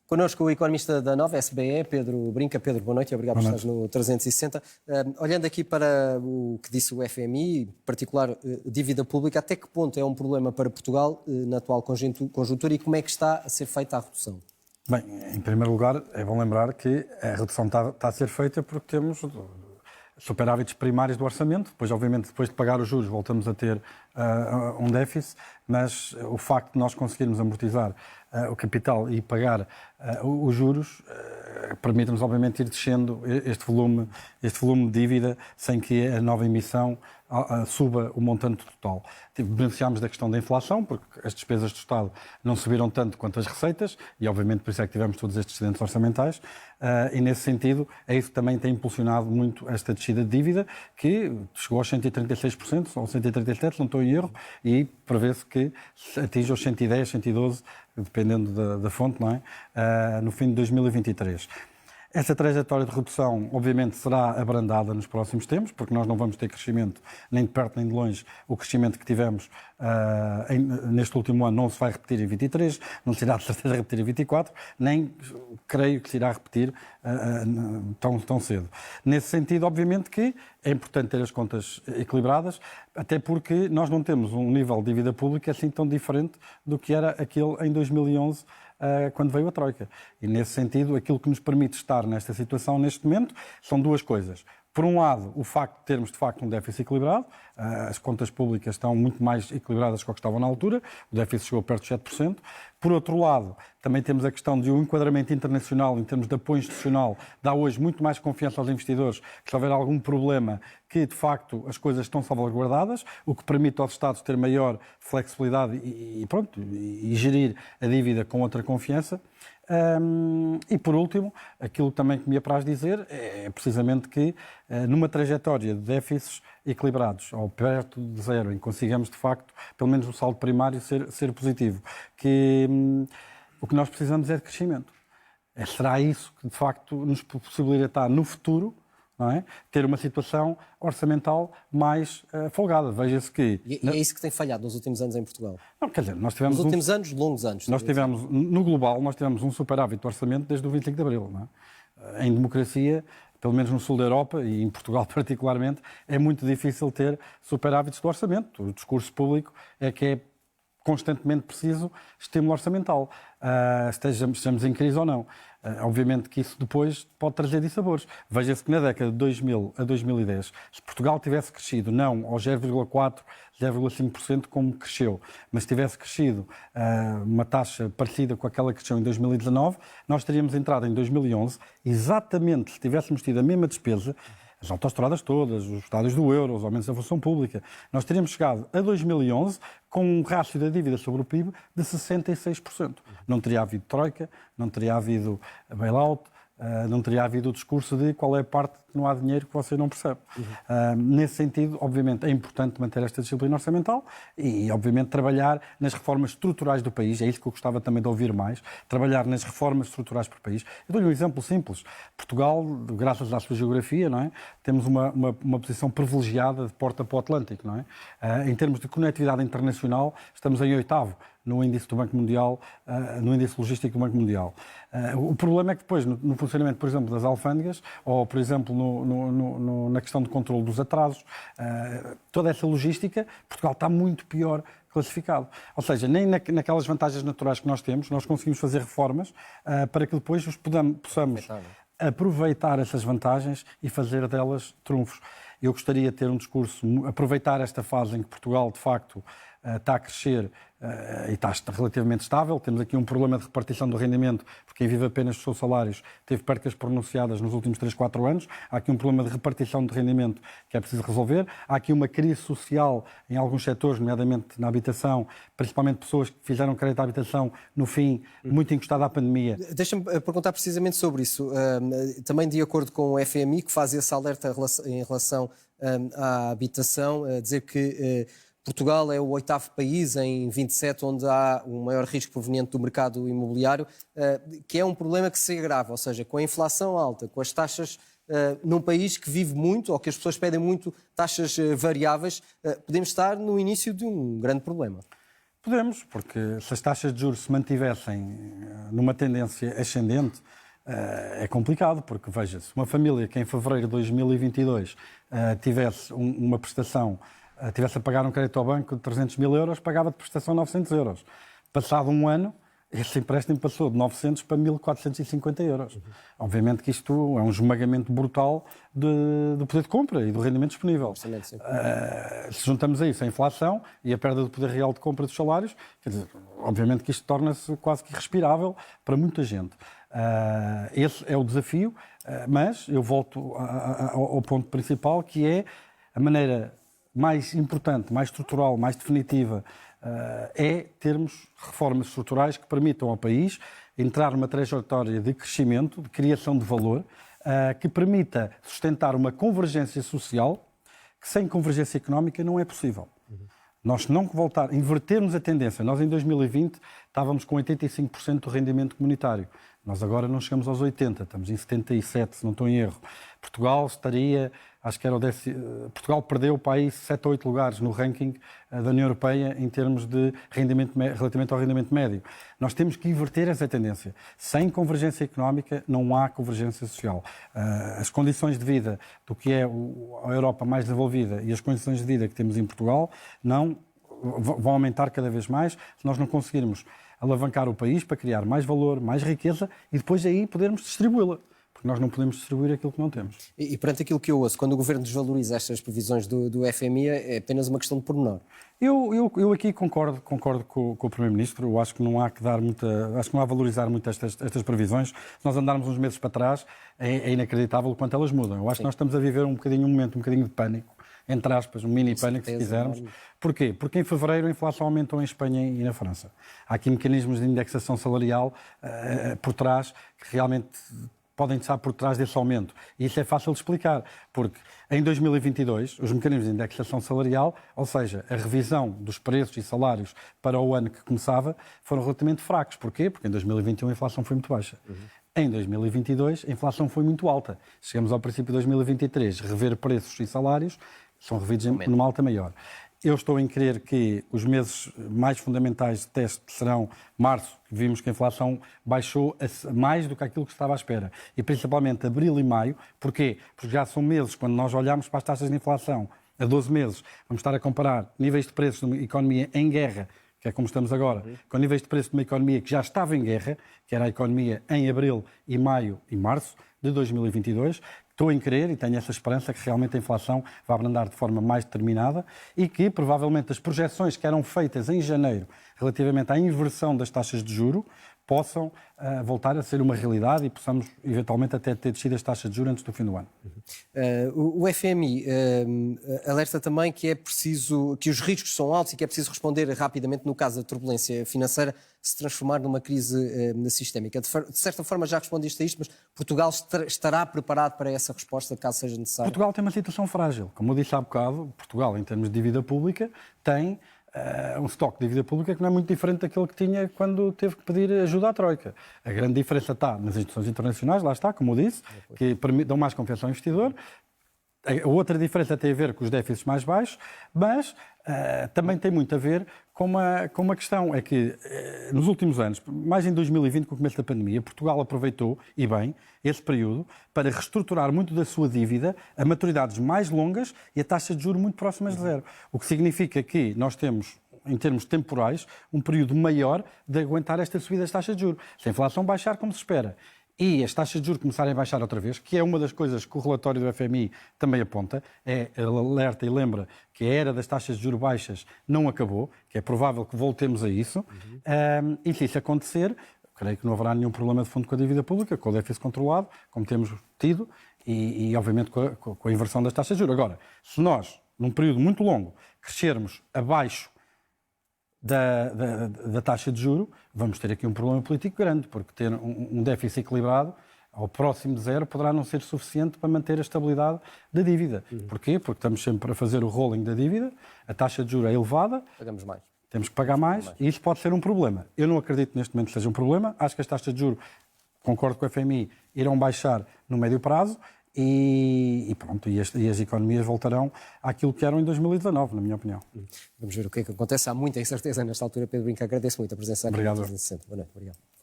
Connosco o economista da Nova SBE, Pedro Brinca. Pedro, boa noite e obrigado por estares no 360. Olhando aqui para o que disse o FMI, em particular dívida pública, até que ponto é um problema para Portugal na atual conjuntura e como é que está a ser feita a redução? Bem, em primeiro lugar, é bom lembrar que a redução está a ser feita porque temos superávites primários do orçamento, depois, obviamente, depois de pagar os juros, voltamos a ter um déficit, mas o facto de nós conseguirmos amortizar o capital e pagar os juros permite-nos, obviamente, ir descendo este volume de dívida sem que a nova emissão suba o montante total. Beneficiámos da questão da inflação, porque as despesas do Estado não subiram tanto quanto as receitas e, obviamente, por isso é que tivemos todos estes excedentes orçamentais e, nesse sentido, é isso que também tem impulsionado muito esta descida de dívida, que chegou aos 136%, ou 137%, não estou em erro, e prevê-se que atinja os 110, 112%, dependendo da fonte, não é? No fim de 2023. Essa trajetória de redução, obviamente, será abrandada nos próximos tempos, porque nós não vamos ter crescimento nem de perto nem de longe. O crescimento que tivemos neste último ano não se vai repetir em 23, não se irá de certeza repetir em 24, nem creio que se irá repetir tão cedo. Nesse sentido, obviamente que é importante ter as contas equilibradas, até porque nós não temos um nível de dívida pública assim tão diferente do que era aquele em 2011, quando veio a Troika. E, nesse sentido, aquilo que nos permite estar nesta situação, neste momento, são duas coisas. Por um lado, o facto de termos, de facto, um déficit equilibrado. As contas públicas estão muito mais equilibradas do que estavam na altura. O déficit chegou perto de 7%. Por outro lado, também temos a questão de um enquadramento internacional em termos de apoio institucional. Dá hoje muito mais confiança aos investidores que, se houver algum problema, que, de facto, as coisas estão salvaguardadas, o que permite aos Estados ter maior flexibilidade e gerir a dívida com outra confiança. E, por último, aquilo também que me apraz dizer é precisamente que, numa trajetória de déficits equilibrados, ou perto de zero, em que consigamos, de facto, pelo menos o saldo primário ser positivo, que o que nós precisamos é de crescimento. Será isso que, de facto, nos possibilitará no futuro, não é, ter uma situação orçamental mais folgada. Veja-se que... E é isso que tem falhado nos últimos anos em Portugal? Não, quer dizer, nós tivemos... Nos últimos anos, longos anos. Nós tivemos, no global, nós tivemos um superávit de orçamento desde o 25 de Abril. Não é? Em democracia, pelo menos no sul da Europa e em Portugal particularmente, é muito difícil ter superávites de orçamento. O discurso público é que é constantemente preciso estímulo orçamental, estejamos em crise ou não. Obviamente que isso depois pode trazer dissabores. Veja-se que na década de 2000 a 2010, se Portugal tivesse crescido não aos 0,4%, 0,5% como cresceu, mas tivesse crescido uma taxa parecida com aquela que cresceu em 2019, nós teríamos entrado em 2011, exatamente se tivéssemos tido a mesma despesa, as autoestradas todas, os estádios do euro, os aumentos da função pública, nós teríamos chegado a 2011 com um rácio da dívida sobre o PIB de 66%. Não teria havido troika, não teria havido bailout, não teria havido o discurso de qual é a parte que não há dinheiro que você não percebe. Nesse sentido, obviamente, é importante manter esta disciplina orçamental e, obviamente, trabalhar nas reformas estruturais do país. É isso que eu gostava também de ouvir mais. Trabalhar nas reformas estruturais para o país. Eu dou-lhe um exemplo simples. Portugal, graças à sua geografia, não é? Temos uma posição privilegiada de porta para o Atlântico. Não é? Em termos de conectividade internacional, estamos em 8º no índice do Banco Mundial, no índice logístico do Banco Mundial. O problema é que depois, no funcionamento, por exemplo, das alfândegas, ou, por exemplo, na questão de controle dos atrasos, toda essa logística, Portugal está muito pior classificado. Ou seja, nem naquelas vantagens naturais que nós temos, nós conseguimos fazer reformas para que depois possamos aproveitar essas vantagens e fazer delas trunfos. Eu gostaria de ter um discurso, aproveitar esta fase em que Portugal, de facto, está a crescer e está relativamente estável. Temos aqui um problema de repartição do rendimento, porque quem vive apenas dos seus salários teve percas pronunciadas nos últimos 3, 4 anos. Há aqui um problema de repartição de rendimento que é preciso resolver. Há aqui uma crise social em alguns setores, nomeadamente na habitação, principalmente pessoas que fizeram crédito à habitação no fim, muito encostada à pandemia. Deixa-me perguntar precisamente sobre isso. Também de acordo com o FMI, que faz esse alerta em relação à habitação, dizer que Portugal é o 8º país em 27 onde há um maior risco proveniente do mercado imobiliário, que é um problema que se agrava, ou seja, com a inflação alta, com as taxas num país que vive muito, ou que as pessoas pedem muito taxas variáveis, podemos estar no início de um grande problema. Podemos, porque se as taxas de juros se mantivessem numa tendência ascendente, é complicado, porque veja-se, uma família que em fevereiro de 2022 tivesse uma prestação, tivesse a pagar um crédito ao banco de 300 mil euros, pagava de prestação 900 euros. Passado um ano, esse empréstimo passou de 900 para 1.450 euros. Obviamente que isto é um esmagamento brutal do poder de compra e do rendimento disponível. Se juntamos a isso a inflação e a perda do poder real de compra dos salários, quer dizer, obviamente que isto torna-se quase que irrespirável para muita gente. Esse é o desafio, mas eu volto ao ponto principal, que é a maneira mais importante, mais estrutural, mais definitiva, é termos reformas estruturais que permitam ao país entrar numa trajetória de crescimento, de criação de valor, que permita sustentar uma convergência social que sem convergência económica não é possível. Nós não invertermos a tendência. Nós em 2020 estávamos com 85% do rendimento comunitário. Nós agora não chegamos aos 80%, estamos em 77%, se não estou em erro. Portugal estaria, acho que era Portugal perdeu para aí 7 ou 8 lugares no ranking da União Europeia em termos de rendimento, relativamente ao rendimento médio. Nós temos que inverter essa tendência. Sem convergência económica não há convergência social. As condições de vida do que é a Europa mais desenvolvida e as condições de vida que temos em Portugal vão aumentar cada vez mais se nós não conseguirmos alavancar o país para criar mais valor, mais riqueza e depois aí podermos distribuí-la. Porque nós não podemos distribuir aquilo que não temos. E perante aquilo que eu ouço, quando o Governo desvaloriza estas previsões do FMI, é apenas uma questão de pormenor. Eu aqui concordo com o Primeiro-Ministro. Eu acho que não há que dar acho que não há a valorizar muito estas previsões. Se nós andarmos uns meses para trás, é inacreditável o quanto elas mudam. Eu acho que nós estamos a viver um momento um bocadinho de pânico, entre aspas, um mini pânico, se quisermos. Porquê? Porque em fevereiro a inflação aumentou em Espanha e na França. Há aqui mecanismos de indexação salarial por trás que realmente podem estar por trás desse aumento. E isso é fácil de explicar, porque em 2022 os mecanismos de indexação salarial, ou seja, a revisão dos preços e salários para o ano que começava, foram relativamente fracos. Porquê? Porque em 2021 a inflação foi muito baixa. Em 2022 a inflação foi muito alta. Chegamos ao princípio de 2023, rever preços e salários são revidos numa alta maior. Eu estou em crer que os meses mais fundamentais de teste serão março, que vimos que a inflação baixou mais do que aquilo que estava à espera. E principalmente abril e maio. Porquê? Porque já são meses, quando nós olharmos para as taxas de inflação a 12 meses, vamos estar a comparar níveis de preços de uma economia em guerra, que é como estamos agora, com níveis de preço de uma economia que já estava em guerra, que era a economia em abril e maio e março de 2022. Estou em crer e tenho essa esperança que realmente a inflação vai abrandar de forma mais determinada e que, provavelmente, as projeções que eram feitas em janeiro relativamente à inversão das taxas de juro possam voltar a ser uma realidade e possamos, eventualmente, até ter descido as taxas de juros antes do fim do ano. O FMI alerta também que é preciso, que os riscos são altos e que é preciso responder rapidamente no caso da turbulência financeira se transformar numa crise sistémica. De certa forma já respondiste a isto, mas Portugal estará preparado para essa resposta, caso seja necessário? Portugal tem uma situação frágil. Como eu disse há bocado, Portugal, em termos de dívida pública, tem um estoque de dívida pública que não é muito diferente daquele que tinha quando teve que pedir ajuda à Troika. A grande diferença está nas instituições internacionais, lá está, como eu disse, que dão mais confiança ao investidor. A outra diferença tem a ver com os déficits mais baixos, mas também tem muito a ver com uma questão, é que nos últimos anos, mais em 2020, com o começo da pandemia, Portugal aproveitou, e bem, esse período para reestruturar muito da sua dívida a maturidades mais longas e a taxas de juros muito próximas de zero. O que significa que nós temos, em termos temporais, um período maior de aguentar esta subida das taxas de juros. Se a inflação baixar como se espera e as taxas de juros começarem a baixar outra vez, que é uma das coisas que o relatório do FMI também aponta, alerta e lembra que a era das taxas de juros baixas não acabou, que é provável que voltemos a isso, e se isso acontecer, creio que não haverá nenhum problema de fundo com a dívida pública, com o déficit controlado, como temos tido, e obviamente com a inversão das taxas de juros. Agora, se nós, num período muito longo, crescermos abaixo da taxa de juro, vamos ter aqui um problema político grande, porque ter um déficit equilibrado ao próximo de zero poderá não ser suficiente para manter a estabilidade da dívida. Porquê? Porque estamos sempre a fazer o rolling da dívida, a taxa de juro é elevada, pagamos mais. Temos que pagar mais e isso pode ser um problema. Eu não acredito neste momento que seja um problema, acho que as taxas de juro, concordo com o FMI, irão baixar no médio prazo e pronto, e as economias voltarão àquilo que eram em 2019, na minha opinião. Vamos ver o que é que acontece. Há muita incerteza nesta altura. Pedro Brinca, agradeço muito a presença aqui. Obrigado. No 360. Boa noite. Obrigado.